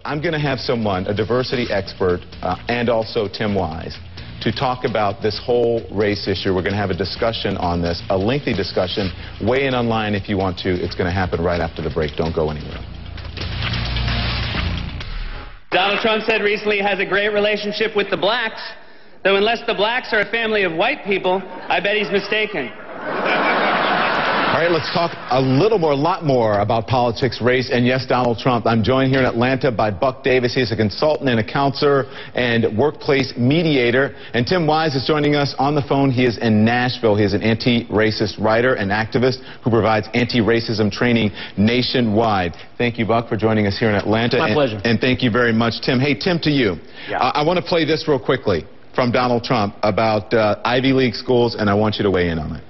I'm going to have someone, a diversity expert, and also Tim Wise, to talk about this whole race issue. We're going to have a discussion on this, a lengthy discussion. Weigh in online if you want to. It's going to happen right after the break. Don't go anywhere. Donald Trump said recently he has a great relationship with the blacks, though unless the blacks are a family of white people, I bet he's mistaken. All right, let's talk a lot more about politics, race, and yes, Donald Trump. I'm joined here in Atlanta by Buck Davis. He's a consultant and a counselor and workplace mediator. And Tim Wise is joining us on the phone. He is in Nashville. He is an anti-racist writer and activist who provides anti-racism training nationwide. Thank you, Buck, for joining us here in Atlanta. My pleasure. And thank you very much, Tim. Hey, Tim, to you. Yeah. I want to play this real quickly from Donald Trump about Ivy League schools, and I want you to weigh in on it.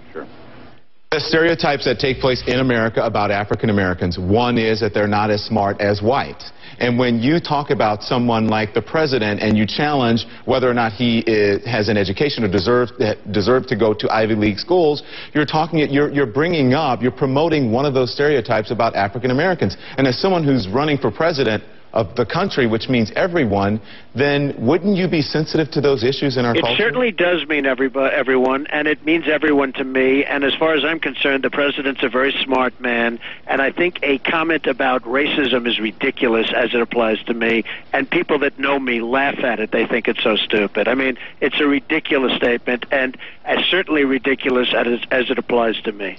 The stereotypes that take place in America about African Americans, one is that they're not as smart as whites. And when you talk about someone like the president and you challenge whether or not he has an education or deserves to go to Ivy League schools, you're bringing up, you're promoting one of those stereotypes about African Americans. And as someone who's running for president of the country, which means everyone, then wouldn't you be sensitive to those issues in our culture? It certainly does mean everyone, and it means everyone to me. And as far as I'm concerned, the president's a very smart man, and I think a comment about racism is ridiculous as it applies to me, and people that know me laugh at it. They think it's so stupid. I mean, it's a ridiculous statement, and certainly ridiculous as it applies to me.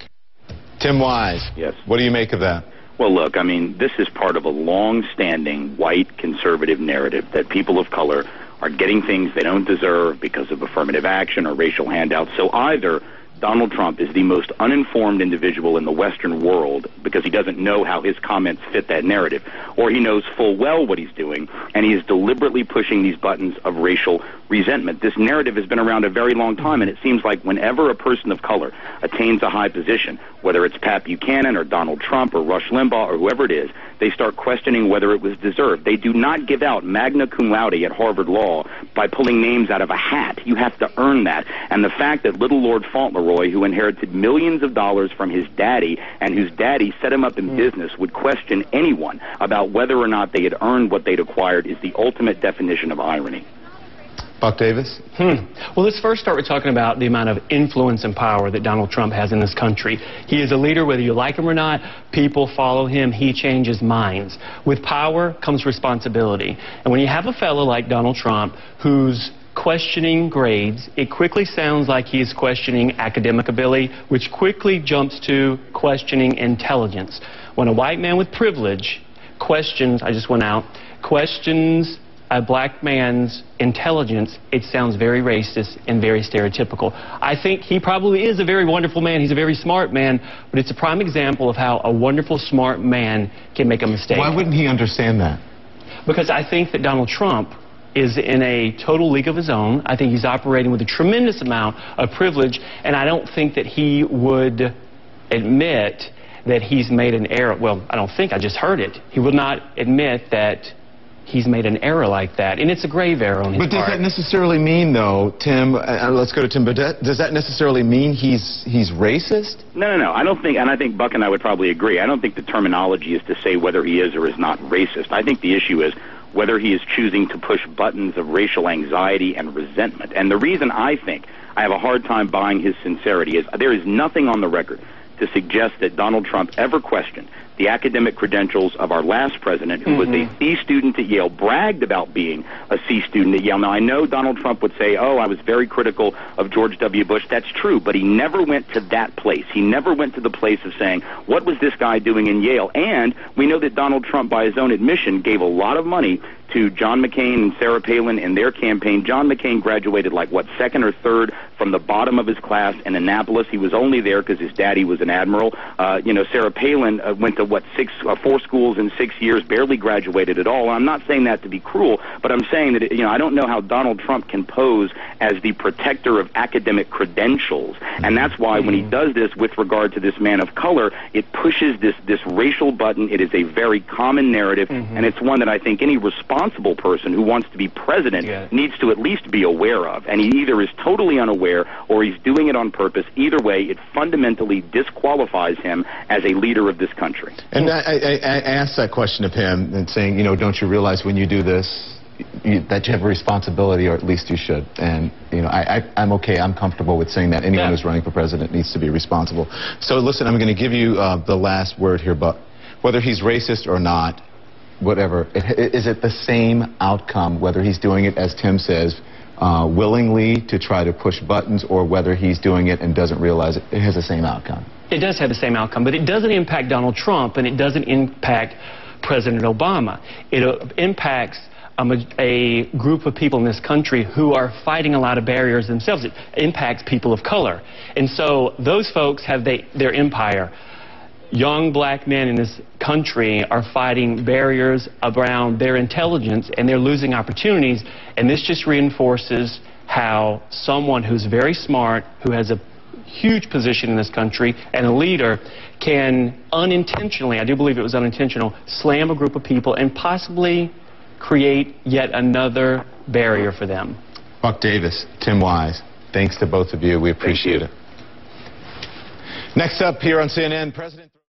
Tim Wise. Yes. What do you make of that? Well, look, I mean, this is part of a long-standing white conservative narrative that people of color are getting things they don't deserve because of affirmative action or racial handouts. So either Donald Trump is the most uninformed individual in the Western world because he doesn't know how his comments fit that narrative, or he knows full well what he's doing, and he is deliberately pushing these buttons of racial resentment. This narrative has been around a very long time, and it seems like whenever a person of color attains a high position, whether it's Pat Buchanan or Donald Trump or Rush Limbaugh or whoever it is, they start questioning whether it was deserved. They do not give out magna cum laude at Harvard Law by pulling names out of a hat. You have to earn that. And the fact that little Lord Fauntleroy, who inherited millions of dollars from his daddy and whose daddy set him up in business, would question anyone about whether or not they had earned what they'd acquired is the ultimate definition of irony. Buck Davis? Well, let's first start with talking about the amount of influence and power that Donald Trump has in this country. He is a leader, whether you like him or not. People follow him. He changes minds. With power comes responsibility. And when you have a fellow like Donald Trump who's questioning grades, it quickly sounds like he's questioning academic ability, which quickly jumps to questioning intelligence. When a white man with privilege questions a black man's intelligence, it sounds very racist and very stereotypical. I think he probably is a very wonderful man. He's a very smart man, but it's a prime example of how a wonderful, smart man can make a mistake. Why wouldn't he understand that? Because I think that Donald Trump is in a total league of his own. I think he's operating with a tremendous amount of privilege, and I don't think that he would admit that he's made an error. Well, I don't think, I just heard it. He would not admit that he's made an error like that, and it's a grave error on his part. But does that necessarily mean, though, Tim, let's go to Tim, but does that necessarily mean he's racist? No. I don't think, and I think Buck and I would probably agree, I don't think the terminology is to say whether he is or is not racist. I think the issue is whether he is choosing to push buttons of racial anxiety and resentment. And the reason I think I have a hard time buying his sincerity is there is nothing on the record to suggest that Donald Trump ever questioned the academic credentials of our last president, who was a C student at Yale, bragged about being a C student at Yale. Now, I know Donald Trump would say, oh, I was very critical of George W. Bush. That's true, but he never went to that place. He never went to the place of saying, what was this guy doing in Yale? And we know that Donald Trump, by his own admission, gave a lot of money to John McCain and Sarah Palin in their campaign. John McCain graduated second or third from the bottom of his class in Annapolis. He was only there because his daddy was an admiral. Sarah Palin went to 4 schools in 6 years, barely graduated at all. I'm not saying that to be cruel, but I'm saying that I don't know how Donald Trump can pose as the protector of academic credentials, and that's why when he does this with regard to this man of color, it pushes this racial button. It is a very common narrative, and it's one that I think any responsible person who wants to be president needs to at least be aware of, and he either is totally unaware or he's doing it on purpose. Either way, it fundamentally disqualifies him as a leader of this country. And I asked that question of him and saying, you know, don't you realize when you do this that you have a responsibility, or at least you should. And, you know, I'm okay. I'm comfortable with saying that anyone who's running for president needs to be responsible. So, listen, I'm going to give you the last word here, but whether he's racist or not, whatever, is it the same outcome, whether he's doing it, as Tim says, willingly to try to push buttons, or whether he's doing it and doesn't realize it has the same outcome? It does have the same outcome, but it doesn't impact Donald Trump, and it doesn't impact President Obama. It impacts a group of people in this country who are fighting a lot of barriers themselves. It impacts people of color. And so those folks have their empire. Young black men in this country are fighting barriers around their intelligence, and they're losing opportunities. And this just reinforces how someone who's very smart, who has a huge position in this country, and a leader, can unintentionally, I do believe it was unintentional, slam a group of people and possibly create yet another barrier for them. Buck Davis, Tim Wise, thanks to both of you. We appreciate it. Next up here on CNN, President...